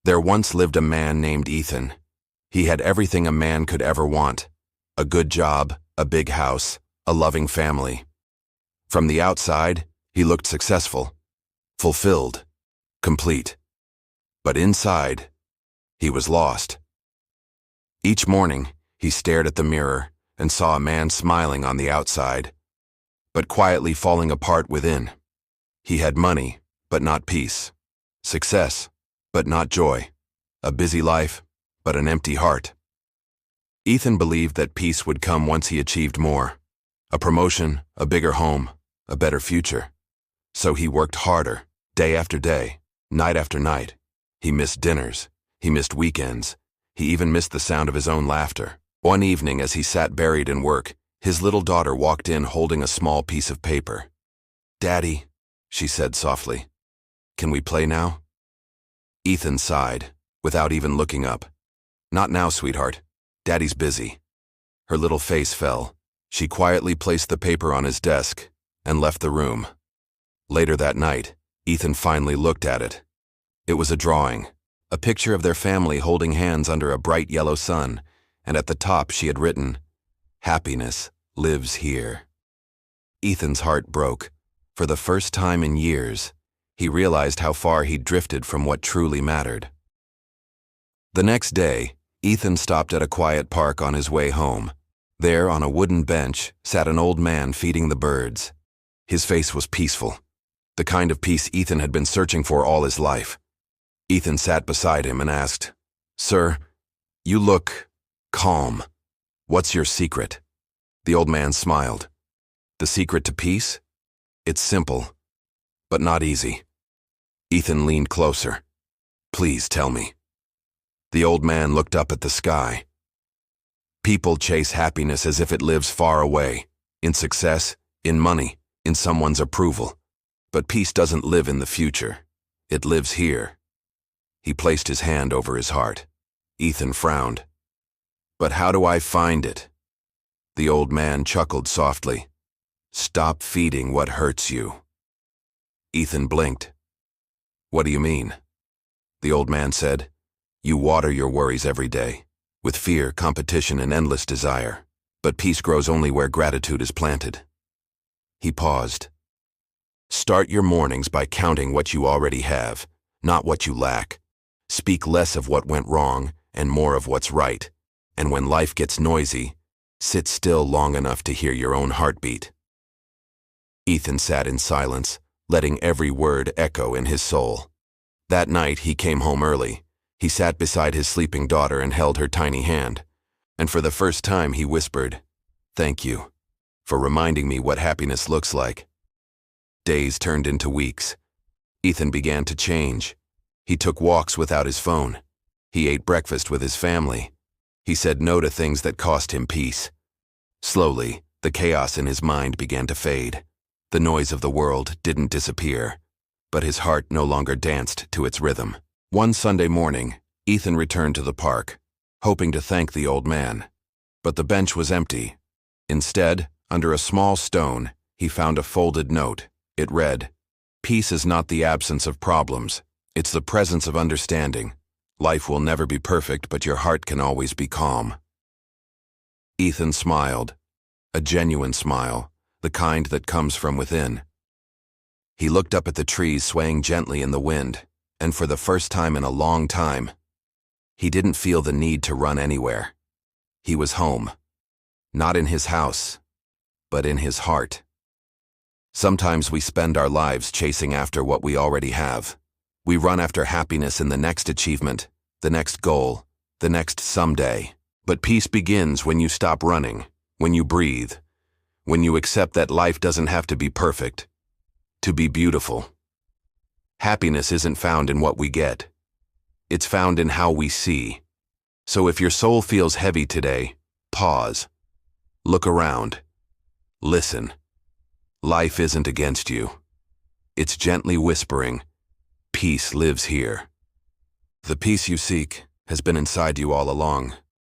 There once lived a man named Ethan. He had everything a man could ever want: a good job, a big house, a loving family. From the outside, he looked successful, fulfilled, complete. But inside, he was lost. Each morning, he stared at the mirror and saw a man smiling on the outside, but quietly falling apart within. He had money, but not peace; success, but not joy; a busy life, but an empty heart. Ethan believed that peace would come once he achieved more: a promotion, a bigger home, a better future. So he worked harder, day after day, night after night. He missed dinners, he missed weekends, he even missed the sound of his own laughter. One evening, as he sat buried in work, his little daughter walked in holding a small piece of paper. "Daddy," she said softly, "can we play now?" Ethan sighed, without even looking up. "Not now, sweetheart. Daddy's busy." Her little face fell. She quietly placed the paper on his desk and left the room. Later that night, Ethan finally looked at it. It was a drawing, a picture of their family holding hands under a bright yellow sun, and at the top she had written, "Happiness lives here." Ethan's heart broke. For the first time in years, he realized how far he'd drifted from what truly mattered. The next day, Ethan stopped at a quiet park on his way home. There, on a wooden bench, sat an old man feeding the birds. His face was peaceful, the kind of peace Ethan had been searching for all his life. Ethan sat beside him and asked, "Sir, you look calm. What's your secret?" The old man smiled. "The secret to peace? It's simple, but not easy." Ethan leaned closer. "Please tell me." The old man looked up at the sky. "People chase happiness as if it lives far away, in success, in money, in someone's approval. But peace doesn't live in the future. It lives here." He placed his hand over his heart. Ethan frowned. "But how do I find it?" The old man chuckled softly. "Stop feeding what hurts you." Ethan blinked. "What do you mean?" The old man said, "You water your worries every day, with fear, competition, and endless desire. But peace grows only where gratitude is planted." He paused. "Start your mornings by counting what you already have, not what you lack. Speak less of what went wrong and more of what's right. And when life gets noisy, sit still long enough to hear your own heartbeat." Ethan sat in silence, letting every word echo in his soul. That night, he came home early. He sat beside his sleeping daughter and held her tiny hand. And for the first time, he whispered, "Thank you for reminding me what happiness looks like." Days turned into weeks. Ethan began to change. He took walks without his phone. He ate breakfast with his family. He said no to things that cost him peace. Slowly, the chaos in his mind began to fade. The noise of the world didn't disappear, but his heart no longer danced to its rhythm. One Sunday morning, Ethan returned to the park, hoping to thank the old man. But the bench was empty. Instead, under a small stone, he found a folded note. It read, "Peace is not the absence of problems. It's the presence of understanding. Life will never be perfect, but your heart can always be calm." Ethan smiled, a genuine smile, the kind that comes from within. He looked up at the trees swaying gently in the wind, and for the first time in a long time, he didn't feel the need to run anywhere. He was home, not in his house, but in his heart. Sometimes we spend our lives chasing after what we already have. We run after happiness in the next achievement, the next goal, the next someday. But peace begins when you stop running, when you breathe, when you accept that life doesn't have to be perfect to be beautiful. Happiness isn't found in what we get. It's found in how we see. So if your soul feels heavy today, pause. Look around. Listen. Life isn't against you. It's gently whispering, "Peace lives here." The peace you seek has been inside you all along.